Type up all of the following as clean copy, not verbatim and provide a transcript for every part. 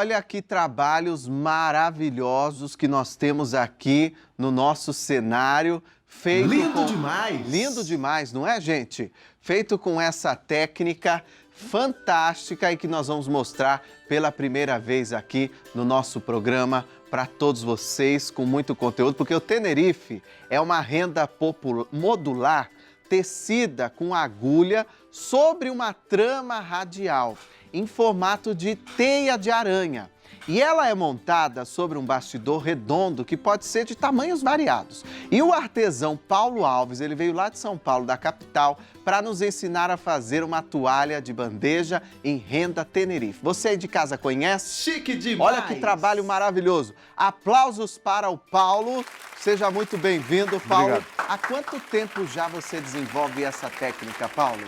Olha que trabalhos maravilhosos que nós temos aqui no nosso cenário. Lindo demais! Lindo demais, não é, gente? Feito com essa técnica fantástica e que nós vamos mostrar pela primeira vez aqui no nosso programa para todos vocês, com muito conteúdo, porque o Tenerife é uma renda modular tecida com agulha sobre uma trama radial, em formato de teia de aranha. E ela é montada sobre um bastidor redondo que pode ser de tamanhos variados. E o artesão Paulo Alves, ele veio lá de São Paulo, da capital, para nos ensinar a fazer uma toalha de bandeja em renda Tenerife. Você aí de casa conhece? Chique demais! Olha que trabalho maravilhoso. Aplausos para o Paulo. Seja muito bem-vindo, Paulo. Obrigado. Há quanto tempo já você desenvolve essa técnica, Paulo?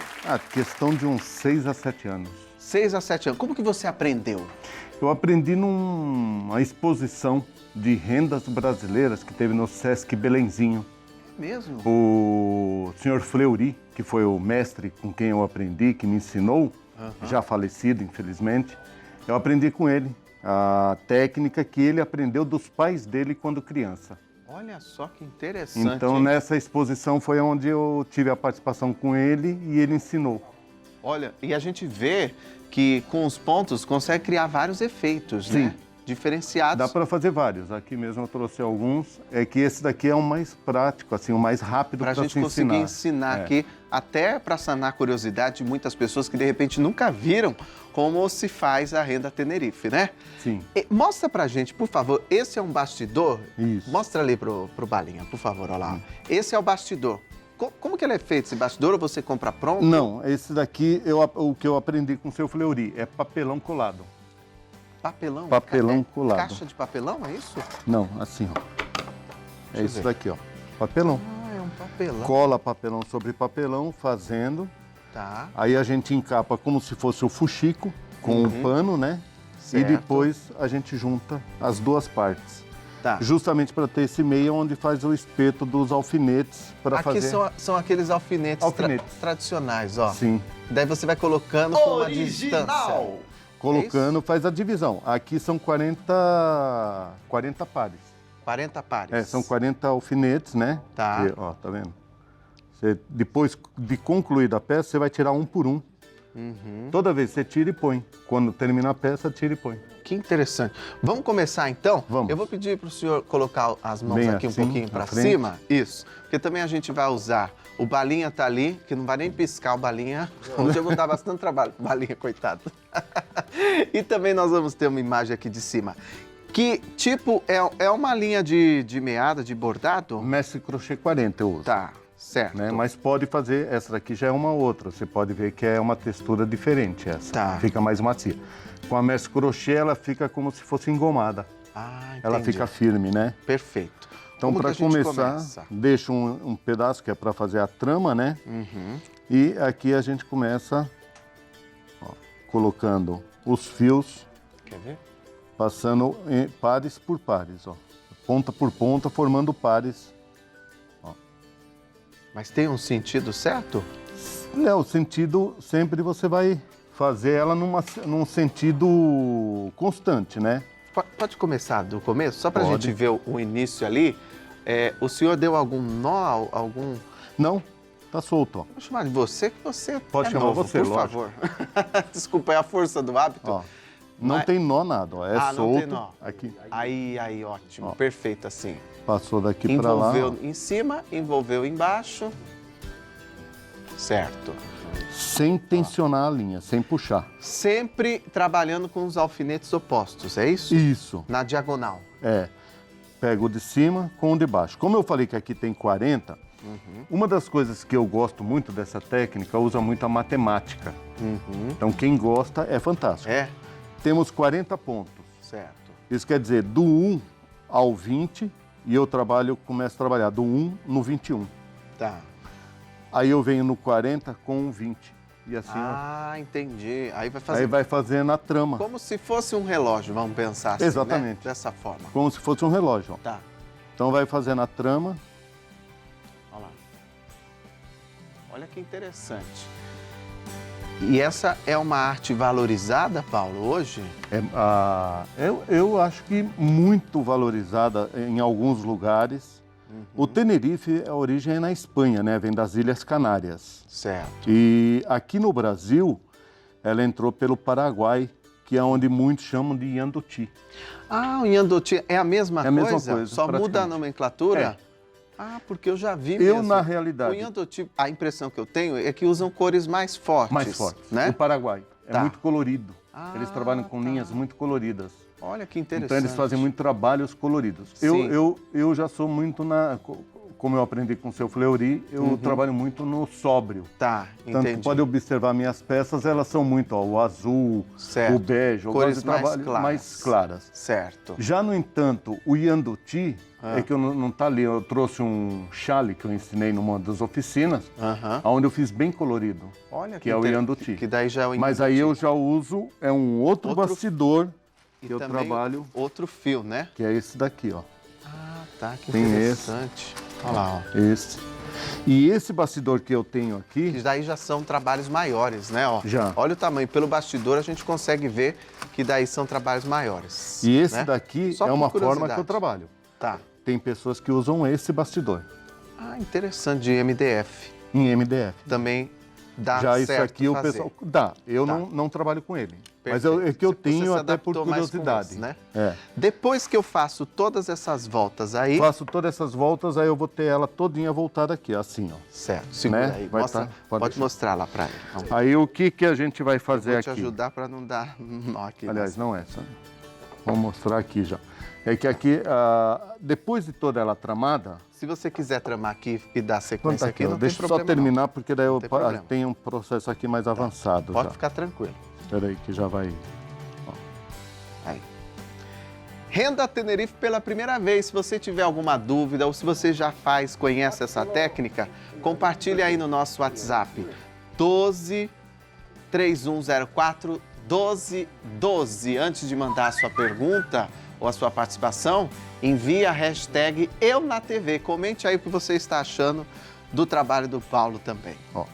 Questão de uns 6 a 7 anos. 6 a 7 anos. Como que você aprendeu? Eu aprendi numa exposição de rendas brasileiras que teve no Sesc Belenzinho. É mesmo? O senhor Fleury, que foi o mestre com quem eu aprendi, que me ensinou, já falecido, infelizmente, eu aprendi com ele a técnica que ele aprendeu dos pais dele quando criança. Olha só que interessante. Então, hein? nessa exposição foi onde eu tive a participação com ele e ele ensinou. Olha, e a gente vê que com os pontos consegue criar vários efeitos, Sim. né? Diferenciados. Dá para fazer vários. Aqui mesmo eu trouxe alguns. É que esse daqui é o mais prático, assim, o mais rápido para Para a gente se conseguir ensinar. ensinar aqui, até para sanar a curiosidade de muitas pessoas que de repente nunca viram como se faz a renda Tenerife, né? Sim. Mostra pra gente, por favor, esse é um bastidor? Isso. Mostra ali pro Balinha, por favor, olha lá. Esse é o bastidor. Como que ele é feito, esse bastidor, ou você compra pronto? Não, esse daqui, o que eu aprendi com o seu Fleury, é papelão colado. Papelão? Papelão colado. Caixa de papelão, é isso? Não, assim, ó. eu É isso ver. daqui, ó. Papelão. Ah, é um papelão. Cola papelão sobre papelão, fazendo. Tá. Aí a gente encapa como se fosse o fuxico, com um pano, né? Certo. E depois a gente junta as duas partes. Tá. Justamente para ter esse meio onde faz o espeto dos alfinetes para Aqui fazer. são aqueles alfinetes, tradicionais, ó. Sim. Daí você vai colocando com uma distância. Colocando, faz a divisão. Aqui são 40 pares. 40 pares. É, são 40 alfinetes, né? Tá. E, ó, tá vendo? Depois de concluída a peça, você vai tirar um por um. Toda vez você tira e põe. Quando termina a peça, tira e põe. Que interessante. Vamos começar então? Vamos. Eu vou pedir para o senhor colocar as mãos Bem aqui assim, um pouquinho para na frente. cima. Isso. Porque também a gente vai usar. O Balinha tá ali, que não vai nem piscar o Balinha. Hoje eu vou dar bastante trabalho pro Balinha, coitado. E também nós vamos ter uma imagem aqui de cima. Que tipo, é uma linha de meada, de bordado? Mestre crochê 40 eu uso. Tá, certo. Né? Mas pode fazer, essa daqui já é uma outra. Você pode ver que é uma textura diferente essa. Tá. Fica mais macia. Com a mestre crochê, ela fica como se fosse engomada. Ah, entendi. Ela fica firme, né? Perfeito. Então, Como para que a gente começar, começa? deixa um pedaço que é para fazer a trama, né? E aqui a gente começa ó, colocando os fios, Quer ver? passando em pares por pares, ó. Ponta por ponta, formando pares. Mas tem um sentido certo? O sentido sempre você vai fazer ela num sentido constante, né? Pode começar do começo? Só para a Pode. gente ver o início ali. O senhor deu algum nó, algum... Não, tá solto, ó. Vou chamar de você, que você Pode é chamar novo, você, por lógico. favor. Desculpa, é a força do hábito. Ó, não Mas- tem nó nada, ó. É Ah, não solto. tem nó. Aqui, Aí, ótimo. Ó. Perfeito assim. passou daqui para lá. Envolveu ó. em cima, envolveu embaixo. Certo. Sem tensionar a linha, sem puxar. Sempre trabalhando com os alfinetes opostos, é isso? Isso, Na diagonal. é. Pega o de cima com o de baixo. Como eu falei que aqui tem 40, uma das coisas que eu gosto muito dessa técnica, usa muito a matemática. Então quem gosta é fantástico. É? Temos 40 pontos. Certo. Isso quer dizer do 1 ao 20, e eu começo a trabalhar do 1 no 21. Tá. Aí eu venho no 40 com o 20. E assim, ó. Ah, entendi. Aí vai fazer Aí vai fazendo a trama. como se fosse um relógio, vamos pensar assim, Exatamente. né? Dessa forma. Como se fosse um relógio. Ó. Tá. Então vai fazendo a trama. Olha lá. Olha que interessante. E essa é uma arte valorizada, Paulo, hoje? Eu acho que muito valorizada em alguns lugares. O Tenerife, a origem é na Espanha, né? Vem das Ilhas Canárias. Certo. E aqui no Brasil, ela entrou pelo Paraguai, que é onde muitos chamam de Ianduti. Ah, o Ianduti é a mesma coisa? É a mesma coisa, Só muda a praticamente. nomenclatura? É. Ah, porque eu já vi mesmo. Na realidade... O Ianduti, a impressão que eu tenho é que usam cores mais fortes. Mais fortes, né? O Paraguai. É Tá. muito colorido. Ah, Eles trabalham com tá. linhas muito coloridas. Olha que interessante. Então eles fazem muito trabalhos coloridos. Sim. Eu já sou muito como eu aprendi com o seu Fleury, eu trabalho muito no sóbrio. Tá, Tanto entendi. que pode observar minhas peças, elas são muito, ó, o azul, Certo. o bege, eu Cores gosto de mais trabalho claras. mais claras. Certo. Já, no entanto, o Ianduti, é que eu não tá ali, eu trouxe um chale que eu ensinei numa das oficinas, Aham. onde eu fiz bem colorido, Olha que é o Ianduti. Que daí já é o Mas aí eu já uso, é um outro Outro- bastidor E que eu também trabalho, outro fio, né? que é esse daqui, ó. Ah, tá, que Tem interessante. Olha lá, ó. Esse. E esse bastidor que eu tenho aqui, Que daí já são trabalhos maiores, né? Ó, Já. Olha o tamanho. Pelo bastidor a gente consegue ver que daí são trabalhos maiores. e esse né? daqui Só é por uma forma curiosidade. que eu trabalho. Tá. Tem pessoas que usam esse bastidor Ah, interessante, de MDF. em MDF. Também dá Já isso certo aqui o fazer. pessoal dá. Eu Tá. não trabalho com ele. Mas Perfeito. é que eu Você tenho se até por adaptou mais com curiosidade. esse, né? É. Depois que eu faço todas essas voltas aí... Faço todas essas voltas, aí eu vou ter ela todinha voltada aqui, assim, ó. Certo, segura Né? aí. Vai Mostra, tá, pode pode deixar. mostrar lá pra ele. Vamos. Aí o que a gente vai fazer Vou te aqui? ajudar para não dar nó aqui. Aliás, não é, sabe? Vou mostrar aqui já. É que aqui, depois de toda ela tramada, Se você quiser tramar aqui e dar quanto sequência aqui, não deixa tem eu só problema terminar, porque daí eu tem problema. tenho um processo aqui mais avançado não. Pode já. ficar tranquilo. Espera aí que já vai... Aí. Renda Tenerife pela primeira vez. Se você tiver alguma dúvida ou se você já conhece essa técnica, compartilhe aí no nosso WhatsApp 12 3104 1212. Antes de mandar a sua pergunta ou a sua participação, envie a hashtag EuNaTV. Comente aí o que você está achando do trabalho do Paulo também. Ó,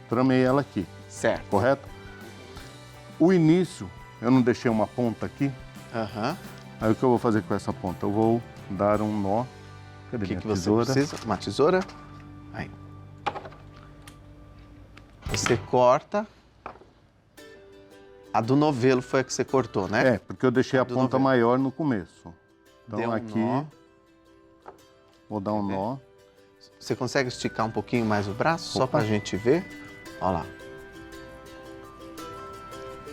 tramei ela aqui, Certo. correto? O início, eu não deixei uma ponta aqui. Aham. Aí o que eu vou fazer com essa ponta? Eu vou dar um nó. Cadê O minha que você tesoura? precisa? Uma tesoura. Aí. Você corta. A do novelo foi a que você cortou, né? É, porque eu deixei a Do ponta novelo. maior no começo. Então Deu um aqui, nó. vou dar um nó. Você consegue esticar um pouquinho mais o braço, só Opa. pra gente ver? Olha lá.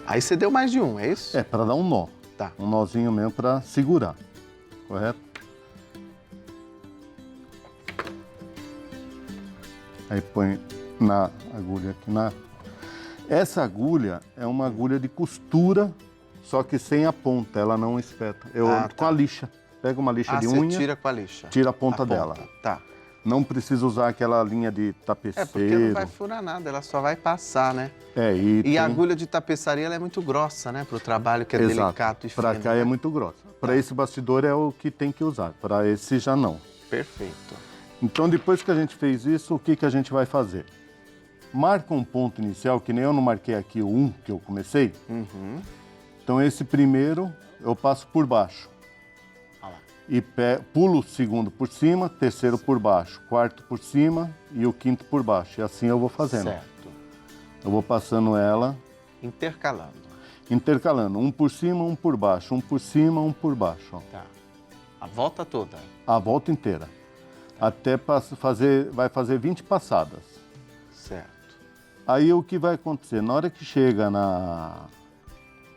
Aí você deu mais de um, é isso? É, para dar um nó. Tá. Um nozinho mesmo para segurar, correto? Aí põe na agulha aqui na... Essa agulha é uma agulha de costura, só que sem a ponta, ela não espeta. Ah, tá. Com a lixa. Pega uma lixa de você unha, tira com a lixa. tira a ponta dela. Tá. Não precisa usar aquela linha de tapeceiro. É, porque não vai furar nada, ela só vai passar, né? É, E a agulha de tapeçaria ela é muito grossa, né? Pro trabalho que é delicado e fino. Para cá né? é muito grossa. Para esse bastidor é o que tem que usar. Para esse já não. Perfeito. Então, depois que a gente fez isso, o que a gente vai fazer? Marca um ponto inicial, que nem eu não marquei aqui o 1 que eu comecei. Uhum. Então, esse primeiro eu passo por baixo. Olha lá. E pulo o segundo por cima, terceiro por baixo, quarto por cima e o quinto por baixo. E assim eu vou fazendo. Certo. Eu vou passando ela, Intercalando. intercalando. Um por cima, um por baixo. Um por cima, um por baixo. Ó. Tá. A volta toda. A volta inteira. Até vai fazer 20 passadas. Certo. Aí o que vai acontecer? Na hora que chega na...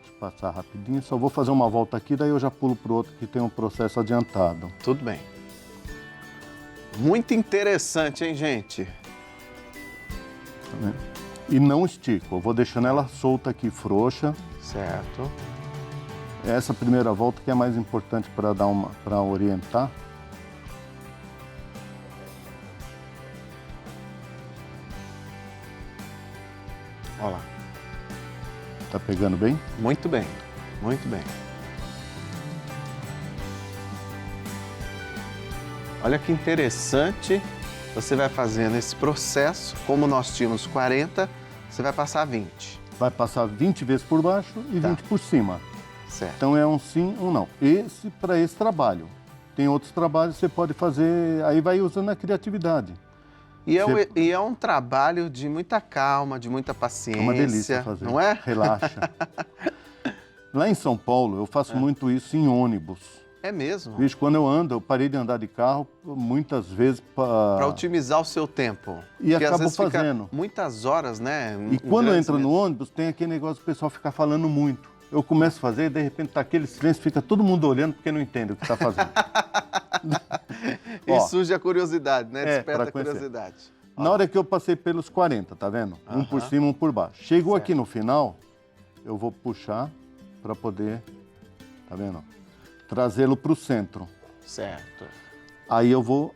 Deixa eu passar rapidinho, só vou fazer uma volta aqui, daí eu já pulo pro outro que tem um processo adiantado. Tudo bem. Muito interessante, hein, gente? Tá vendo? E não estico, eu vou deixando ela solta aqui, frouxa. Certo. Essa primeira volta que é mais importante para orientar. Olha lá. Tá pegando bem? Muito bem. Muito bem. Olha que interessante. Você vai fazendo esse processo. Como nós tínhamos 40, Você vai passar 20. Vai passar 20 vezes por baixo e 20 por cima. Certo. Então é um sim, um não. Esse para esse trabalho. Tem outros trabalhos que você pode fazer, aí vai usando a criatividade. E é um trabalho de muita calma, de muita paciência. É uma delícia fazer. Não é? Relaxa. Lá em São Paulo, eu faço muito isso em ônibus. É mesmo? Vixe, quando eu ando, eu parei de andar de carro muitas vezes para otimizar o seu tempo. E porque acabo às vezes fazendo. Fica muitas horas, né? E quando entra no ônibus, tem aquele negócio do pessoal ficar falando muito. Eu começo a fazer e de repente tá aquele silêncio, fica todo mundo olhando porque não entende o que está fazendo. E surge a curiosidade, né? Desperta a conhecer. curiosidade. Na hora que eu passei pelos 40, tá vendo? Um por cima, um por baixo. Chegou aqui no final, eu vou puxar para poder, tá vendo? Trazê-lo para o centro. Certo. Aí eu vou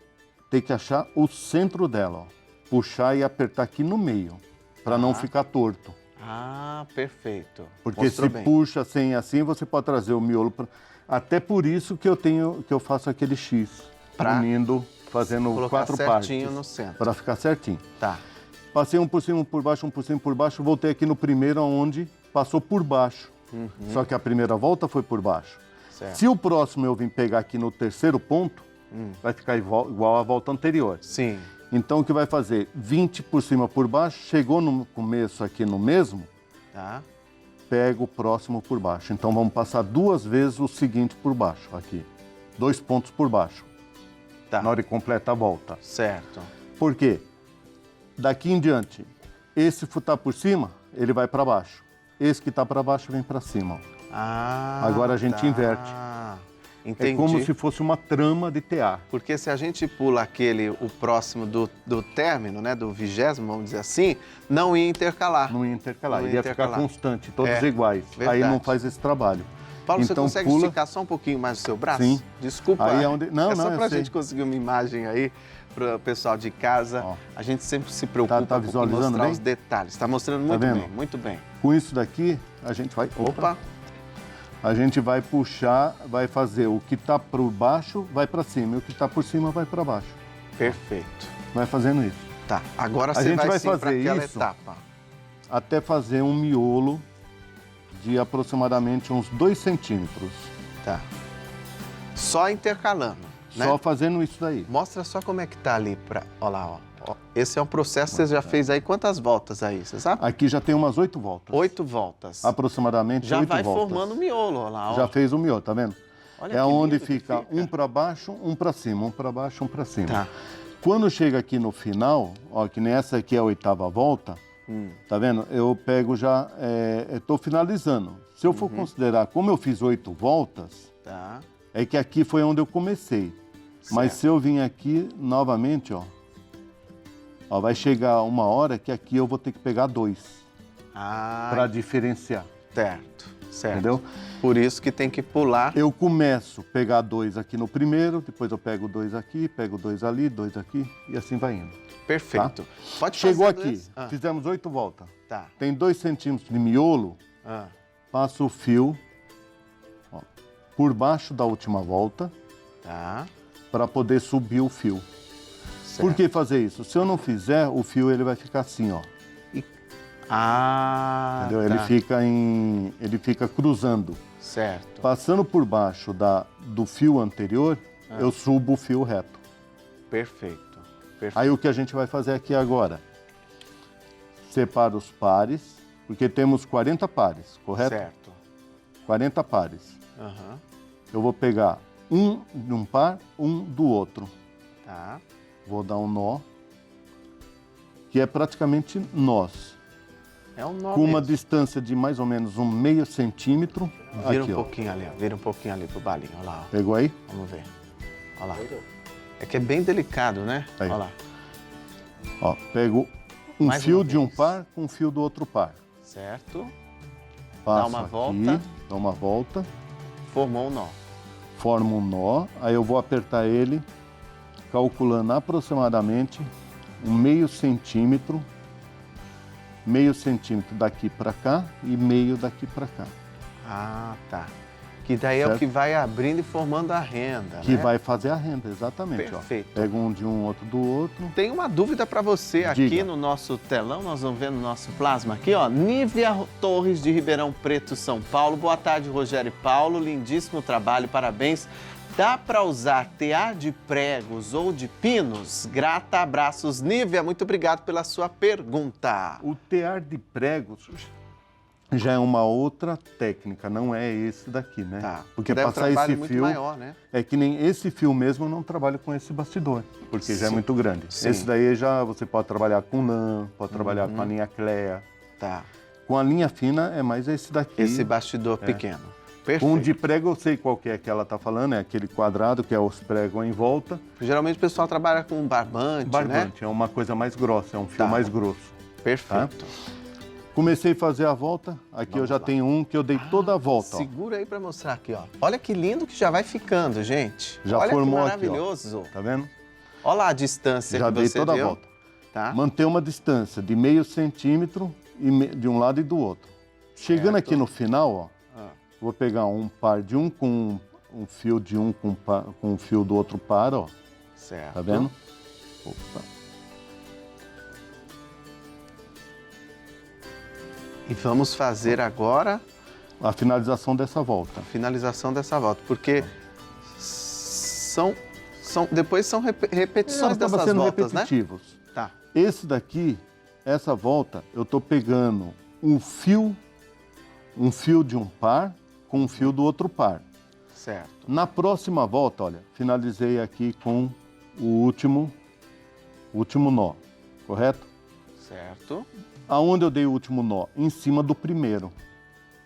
ter que achar o centro dela, ó. Puxar e apertar aqui no meio, para não ficar torto. Ah, perfeito. Porque Mostrou se bem. puxa sem assim, você pode trazer o miolo pra... Até por isso que eu faço aquele X, unindo, fazendo colocar 4 certinho partes. no centro. Para ficar certinho. Tá. Passei um por cima, um por baixo, um por cima, um por baixo. Voltei aqui no primeiro, onde passou por baixo. Só que a primeira volta foi por baixo. Certo. Se o próximo eu vim pegar aqui no terceiro ponto, vai ficar igual à volta anterior. Sim. Então, o que vai fazer? 20 por cima, por baixo. Chegou no começo aqui no mesmo, Tá. pega o próximo por baixo. Então, vamos passar 2 vezes o seguinte por baixo, aqui. 2 pontos por baixo. Tá. Na hora de completar a volta. Certo. Por quê? Daqui em diante, esse que está por cima, ele vai para baixo. Esse que está para baixo vem para cima. Ó. Ah, Agora a gente inverte. Entendi. É como se fosse uma trama de tear. Porque se a gente pula o próximo do término, né, do 20º, vamos dizer assim, não ia intercalar. Não ia intercalar, Não ia ia intercalar. ficar constante, todos É, iguais. verdade. Aí não faz esse trabalho. Paulo, então, você consegue pula... esticar só um pouquinho mais o seu braço? Sim. Desculpa. Aí é onde... Não, é só não, pra eu sei. gente conseguir uma imagem aí para o pessoal de casa. Ó. A gente sempre se preocupa Tá em visualizando mostrar bem? os detalhes. Está mostrando muito vendo? bem, muito bem. Com isso daqui, a gente vai... Opa. A gente vai puxar, vai fazer o que está por baixo, vai para cima. E o que está por cima, vai para baixo. Perfeito. Vai fazendo isso. Tá, agora A você gente vai sim para fazer aquela isso. etapa. Até fazer um miolo de aproximadamente uns 2 centímetros. Tá. Só intercalando, né? Só fazendo isso daí. Mostra só como é que tá ali. Olha lá, ó. Esse é um processo que você já fez aí. Quantas voltas aí, você sabe? Aqui já tem umas 8 voltas. 8 voltas. Aproximadamente 8 Já voltas. vai formando o miolo, olha lá. Ó. Já fez o miolo, tá vendo? Olha É que onde lindo que fica um para baixo, um para cima, um para baixo, um para cima. Tá. Quando chega aqui no final, ó, que nessa aqui é a 8ª volta, tá vendo? Eu pego já, estou finalizando. Se eu for considerar, como eu fiz 8 voltas, Tá. é que aqui foi onde eu comecei. Mas Certo. se eu vim aqui novamente, ó, vai chegar uma hora que aqui eu vou ter que pegar 2 Ah, para diferenciar, certo, certo. entendeu? Por isso que tem que pular. Eu começo a pegar 2 aqui no primeiro, depois eu pego 2 aqui, pego 2 ali, 2 aqui e assim vai indo. Perfeito. Pode fazer Chegou aqui, dois? fizemos 8 voltas. Tá. Tem 2 centímetros de miolo, Ah, passo o fio ó, por baixo da última volta tá. para poder subir o fio. Certo. Por que fazer isso? Se eu não fizer, o fio ele vai ficar assim, ó. Ah, Entendeu? tá. Ele fica cruzando. Certo. Passando por baixo do fio anterior, eu subo o fio reto. Perfeito. Perfeito. Aí o que a gente vai fazer aqui agora? Separa os pares, porque temos 40 pares, correto? Certo. 40 pares. Aham. Eu vou pegar um de um par, um do outro. Tá. Vou dar um nó, que é praticamente nós. É um nó Com uma mesmo. distância de mais ou menos um meio centímetro. Vira Aqui, um ó. pouquinho ali, ó. Vira um pouquinho ali pro balinho. Olha lá, ó. Pegou aí? Vamos ver. Olha lá. É que é bem delicado, né? Aí. Olha lá. Ó, pego um Mais fio uma de um vez. par com um fio do outro par. Certo. Passo uma aqui, volta. dá uma volta, Formou um nó. formo um nó, aí eu vou apertar ele, calculando aproximadamente um meio centímetro daqui para cá e meio daqui para cá. Ah, tá. Que daí é o Certo. que vai abrindo e formando a renda, Que né? vai fazer a renda, exatamente. Perfeito. Ó. Pega um de um, outro do outro. Tem uma dúvida para você aqui Diga. no nosso telão, nós vamos ver no nosso plasma aqui, ó. Nívia Torres de Ribeirão Preto, São Paulo. Boa tarde, Rogério e Paulo. Lindíssimo trabalho, parabéns. Dá para usar tear de pregos ou de pinos? Grata, abraços. Nívia, muito obrigado pela sua pergunta. O tear de pregos já é uma outra técnica, não é esse daqui, né? Tá. Porque Daí é um passar trabalho esse muito fio maior, né? é que nem esse fio mesmo, eu não trabalho com esse bastidor, porque já é Sim. muito grande. Sim. Esse daí já você pode trabalhar com lã, pode trabalhar com a linha Clea. Tá. Com a linha fina é mais esse daqui. Esse bastidor pequeno. Perfeito. Com o de prego eu sei qual que é que ela tá falando, é aquele quadrado que é os pregos em volta. Geralmente o pessoal trabalha com barbante, né? Barbante, é uma coisa mais grossa, é um fio Tá. mais grosso. Perfeito. Comecei a fazer a volta, aqui eu já tenho um que eu dei toda a volta, ó. Segura aí para mostrar aqui, ó. Olha que lindo que já vai ficando, gente. Já Olha formou que aqui, ó. maravilhoso. Tá vendo? Olha lá a distância Já que dei você toda deu. a volta. Tá? Manter uma distância de meio centímetro de um lado e do outro. Chegando Certo. aqui no final, ó, Ah, vou pegar um par de um com um fio de um com um fio do outro par, ó. certo. Tá vendo? Opa. E vamos fazer agora A finalização dessa volta. a finalização dessa volta, porque depois são repetições Acaba dessas sendo voltas, né? repetitivos. Tá. Esse daqui, essa volta, eu tô pegando um fio de um par com um fio do outro par. Certo. Na próxima volta, olha, finalizei aqui com o último nó, correto? Certo. Aonde eu dei o último nó? Em cima do primeiro.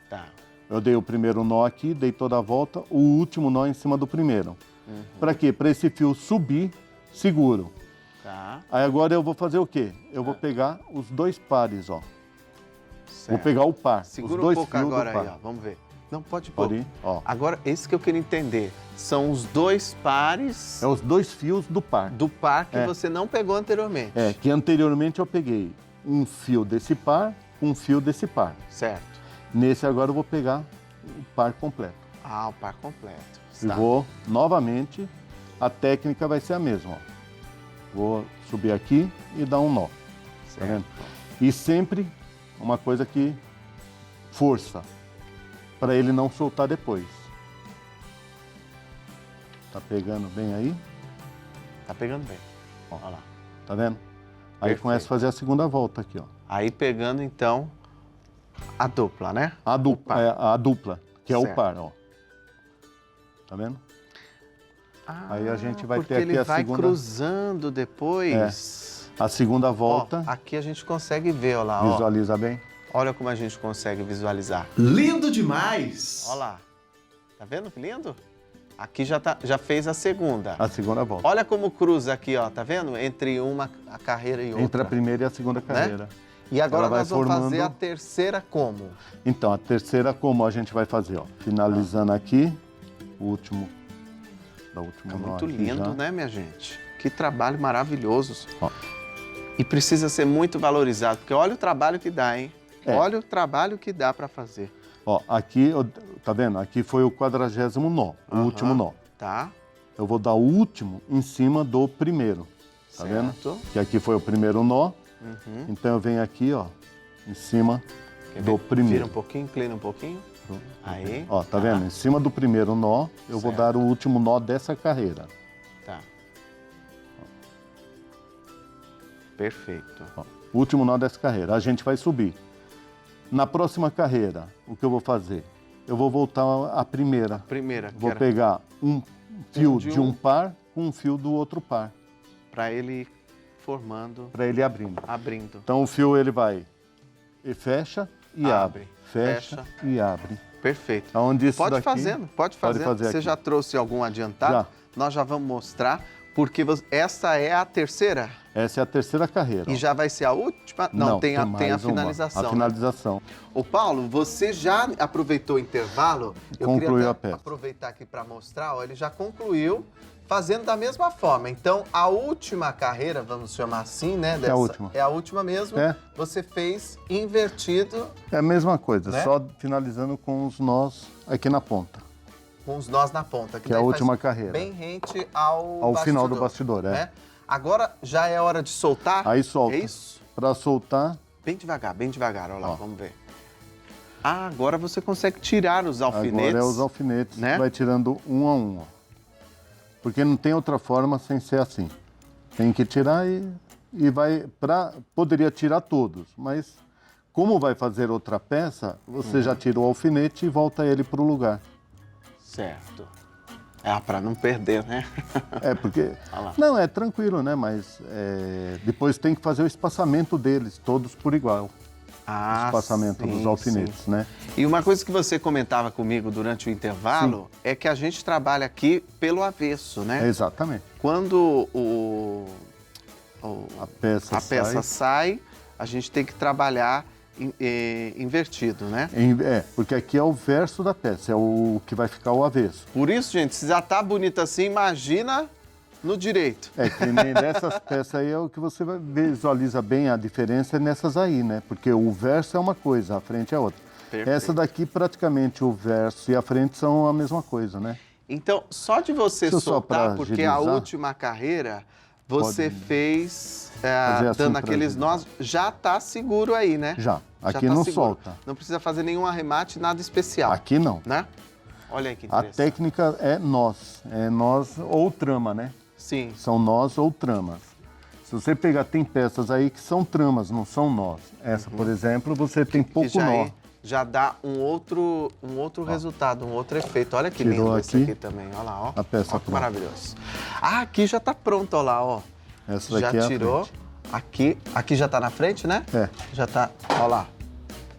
Tá. Eu dei o primeiro nó aqui, dei toda a volta, o último nó em cima do primeiro. Para quê? Para esse fio subir seguro. Tá. Aí agora eu vou fazer o quê? Eu vou pegar os dois pares, ó. Certo. Vou pegar o par, Segura os dois um pouco fios agora do aí, par. ó. Vamos ver. Não, pode pôr. Pode ir, ó. Agora, esse que eu queria entender. São os dois pares É os dois fios do par. do par que É. você não pegou anteriormente. É, que anteriormente eu peguei um fio desse par com um fio desse par. Certo. Nesse agora eu vou pegar o par completo. Ah, o par completo. E Tá. vou, novamente, a técnica vai ser a mesma, ó. Vou subir aqui e dar um nó, tá Certo. vendo? E sempre uma coisa que força, para ele não soltar depois. Tá pegando bem aí, Tá pegando bem. Olha lá. tá vendo? Aí Perfeito. começa a fazer a segunda volta aqui, ó. Aí pegando, então, a dupla, né? A dupla, a dupla, que é Certo. o par, ó. Tá vendo? Aí a gente vai porque ter aqui ele a vai segunda- cruzando depois. A segunda volta, Ó, aqui a gente consegue ver, olha lá, ó. visualiza bem. Olha como a gente consegue visualizar. Lindo demais! Olha lá. Tá vendo que lindo? Aqui já fez a segunda. A segunda volta. Olha como cruza aqui, ó. Tá vendo? Entre a carreira e outra. Entre a primeira e a segunda carreira. E agora ela vai nós vamos formando- fazer a terceira como? Então, a terceira, como a gente vai fazer, ó. Finalizando aqui, o último, da última Fica nó muito aqui lindo, já. né, minha gente? Que trabalho maravilhoso. Ó. E precisa ser muito valorizado, porque olha o trabalho que dá, hein? É. Olha o trabalho que dá para fazer. Ó, aqui, tá vendo? Aqui foi o 40º nó, o Aham. último nó. Tá? Eu vou dar o último em cima do primeiro, tá vendo? Certo. Que aqui foi o primeiro nó, Uhum. então eu venho aqui, ó, em cima Quer do ver? primeiro. Vira um pouquinho, inclina um pouquinho. Aí. Ó, tá vendo? Em cima do primeiro nó, eu vou Certo. dar o último nó dessa carreira. Tá. Perfeito. Ó, o último nó dessa carreira. A gente vai subir. Na próxima carreira, o que eu vou fazer? Eu vou voltar à primeira. Primeira, que Vou era pegar um fio de de um. um par com um fio do outro par, para ele formando, para ele abrindo. abrindo. Então o fio ele vai e fecha e Abre, abre. Fecha fecha. e abre. Perfeito. Aonde isso Pode daqui, fazendo, pode pode fazer. fazer Você aqui. já trouxe algum adiantado? Já. Nós já vamos mostrar, porque essa é a terceira Essa é a terceira carreira. e ó. já vai ser a última? Não, tem a mais uma. finalização. A né? finalização. Ô Paulo, você já aproveitou o intervalo? Eu Concluiu queria a até peça. aproveitar aqui para mostrar, ó, ele já concluiu fazendo da mesma forma. Então, a última carreira, vamos chamar assim, né? a última. É a última mesmo. É. Você fez invertido. É a mesma coisa, Né? só finalizando com os nós aqui na ponta. com os nós na ponta. Que é a daí última faz carreira. Bem rente ao final do bastidor, né? Agora já é hora de soltar. Aí solta. É isso? Para soltar. Bem devagar. Olha lá, Ó. vamos ver. Ah, agora você consegue tirar os alfinetes. Agora é os alfinetes, né? vai tirando um a um, ó. Porque não tem outra forma sem ser assim. Tem que tirar e vai poderia tirar todos, mas como vai fazer outra peça, você já tira o alfinete e volta ele para o lugar. Certo. Para não perder, né? Porque... Olha lá. Não, é tranquilo, né? Mas depois tem que fazer o espaçamento deles, todos por igual. O espaçamento dos alfinetes, né? E uma coisa que você comentava comigo durante o intervalo é que a gente trabalha aqui pelo avesso, né? Exatamente. Quando a peça sai, a gente tem que trabalhar invertido, né? Porque aqui é o verso da peça, é o que vai ficar o avesso. Por isso, gente, se já tá bonito assim, imagina no direito. Que nem dessas peças aí é o que você visualiza bem a diferença nessas aí, né? Porque o verso é uma coisa, a frente é outra. Perfeito. Essa daqui, praticamente, o verso e a frente são a mesma coisa, né? Então, só de você soltar, porque agilizar, a última carreira você fez assim dando aqueles nós, já tá seguro aí, né? Já. Aqui tá não seguro. solta. Não precisa fazer nenhum arremate, nada especial. Aqui não. Né? Olha aí que A interessante. técnica é nós ou trama, né? Sim. São nós ou tramas. Se você pegar, tem peças aí que são tramas, não são nós. Essa, por exemplo, você tem pouco nó. Já dá um outro resultado, um outro efeito. Olha que Tirou lindo esse aqui também. Olha lá, ó. A peça ó, que maravilhoso. Ah, aqui já tá pronto, olha lá, ó. Essa já daqui é tirou. a Aqui já tá na frente, né? Já tá. Olha lá.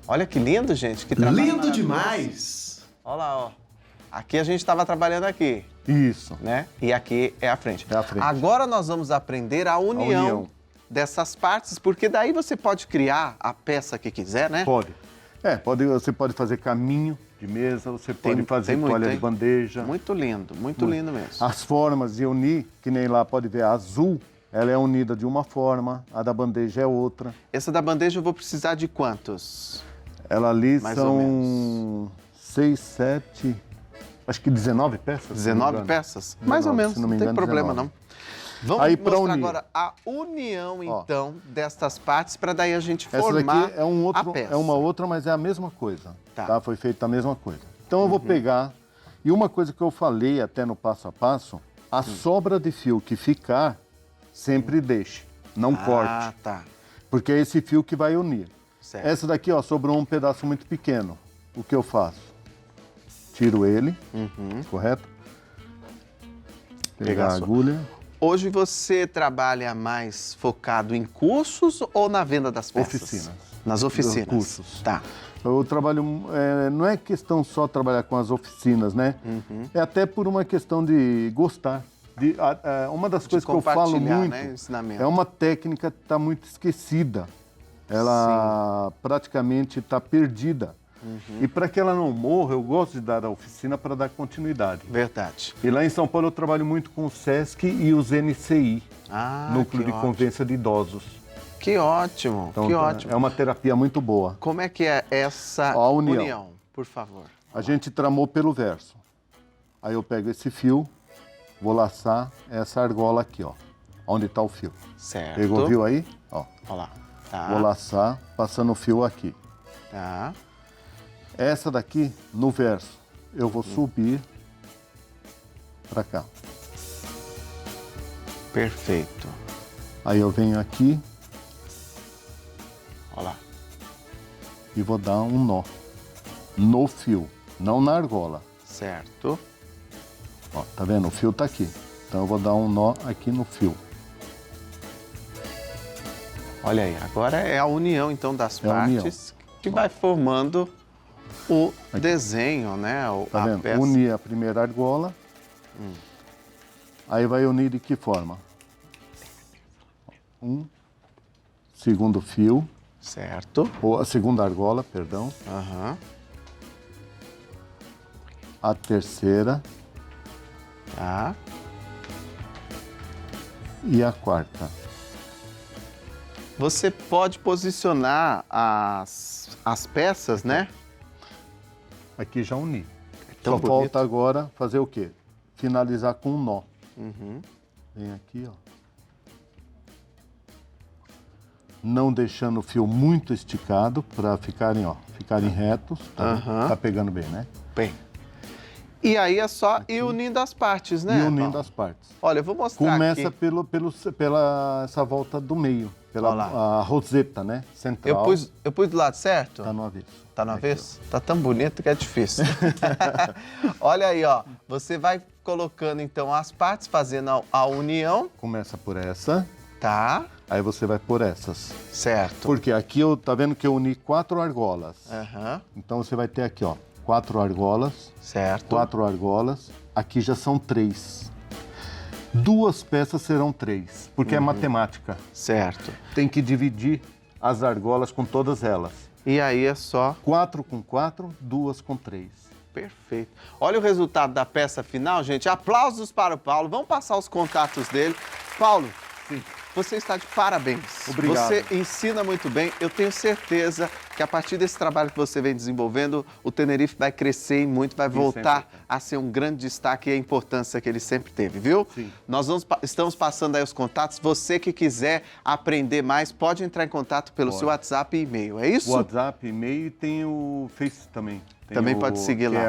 Olha que lindo, gente. Que trabalho Lindo demais! Olha lá, ó. Aqui a gente estava trabalhando aqui. Isso. Né? E aqui é a frente. É a frente. Agora nós vamos aprender a união dessas partes, porque daí você pode criar a peça que quiser, né? Pode. Você pode fazer caminho de mesa, você pode fazer toalha de bandeja. Muito lindo mesmo. As formas de unir, que nem lá pode ver, a azul, ela é unida de uma forma, a da bandeja é outra. Essa da bandeja eu vou precisar de quantos? Ela ali Mais ou são 6, 7, acho que 19 peças. 19 peças? Mais ou menos, não tem problema não. Vamos aí, mostrar agora a união, então, destas partes, para daí a gente formar essa daqui a peça. É uma outra, mas é a mesma coisa. Tá? Foi feita a mesma coisa. Então eu vou pegar, e uma coisa que eu falei até no passo a passo, a sobra de fio que ficar, sempre deixe, não corte. Ah, tá. Porque é esse fio que vai unir. Certo. Essa daqui, ó, sobrou um pedaço muito pequeno. O que eu faço? Tiro ele, correto? Pegar a agulha. Hoje você trabalha mais focado em cursos ou na venda das peças? Oficinas. Nas oficinas. Cursos. Tá. Eu trabalho, não é questão só trabalhar com as oficinas, né? É até por uma questão de gostar. Uma das coisas que eu falo muito, né, ensinamento. é uma técnica que está muito esquecida. Ela praticamente está perdida. E para que ela não morra, eu gosto de dar a oficina para dar continuidade. Verdade. E lá em São Paulo eu trabalho muito com o SESC e os NCI, Núcleo de Convivência de Idosos. Que ótimo, então, que ótimo. É uma terapia muito boa. Como é que é essa união, por favor? A gente tramou pelo verso. Aí eu pego esse fio, vou laçar essa argola aqui, ó. Onde está o fio. Certo. Pegou, viu aí? Ó. Olha lá. Tá. Vou laçar, passando o fio aqui. Tá. Essa daqui, no verso, eu vou subir para cá. Perfeito. Aí eu venho aqui. Olha lá. E vou dar um nó no fio, não na argola. Certo. Ó, tá vendo? O fio tá aqui. Então eu vou dar um nó aqui no fio. Olha aí, agora é a união então das partes que vai formando o desenho, né? Tá vendo? Peça. Unir a primeira argola. Aí vai unir de que forma? Segundo fio. Certo. Ou a segunda argola, perdão. A terceira. Tá. E a quarta. Você pode posicionar as peças, né? Aqui já uni. Só bonito. falta agora fazer o quê? Finalizar com um nó. Uhum. Vem aqui, ó. Não deixando o fio muito esticado para ficarem retos. Tá, Aham. tá pegando bem, né? Bem. E aí é só ir unindo as partes, né? E unindo Paulo? as partes. Olha, eu vou mostrar Começa aqui. pela essa volta do meio, Olha lá. pela a roseta, né? Central. Eu pus do lado certo? Tá no avesso. Tá no Aqui, avesso? Tá tão bonito que é difícil. Olha aí, ó. Você vai colocando, então, as partes, fazendo a união. ó. Começa por essa, Tá, aí você vai por essas. certo. Porque aqui tá vendo que eu uni 4 argolas. Aham, Então você vai ter aqui, ó, 4 argolas, certo. 4 argolas. Aqui já são 3. 2 peças serão 3, porque é matemática. Certo. Tem que dividir as argolas com todas elas. E aí é só 4 com 4, 2 com 3. perfeito. Olha o resultado da peça final, gente. Aplausos para o Paulo. Vamos passar os contatos dele. Paulo, Sim. você está de parabéns. Obrigado. Você ensina muito bem. Eu tenho certeza que a partir desse trabalho que você vem desenvolvendo, o Tenerife vai crescer e muito, vai voltar sempre. a ser um grande destaque e a importância que ele sempre teve, viu? Sim. Nós estamos passando aí os contatos. Você que quiser aprender mais, pode entrar em contato pelo Pode. seu WhatsApp e e-mail. É isso? WhatsApp, e-mail e tem o Face também. Tem Também pode seguir que lá.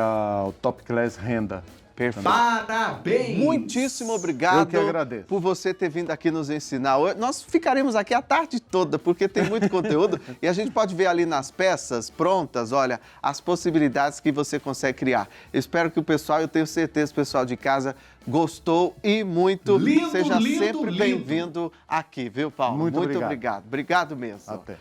É o Top Class Renda. Perfeito. Parabéns! Muitíssimo obrigado Eu que agradeço. por você ter vindo aqui nos ensinar. Nós ficaremos aqui a tarde toda, porque tem muito conteúdo e a gente pode ver ali nas peças prontas, olha, as possibilidades que você consegue criar. Eu espero que o pessoal, eu tenho certeza, o pessoal de casa gostou e muito. Lindo, Seja lindo, sempre lindo. bem-vindo aqui, viu, Paulo? Muito obrigado. obrigado. Obrigado mesmo. Até.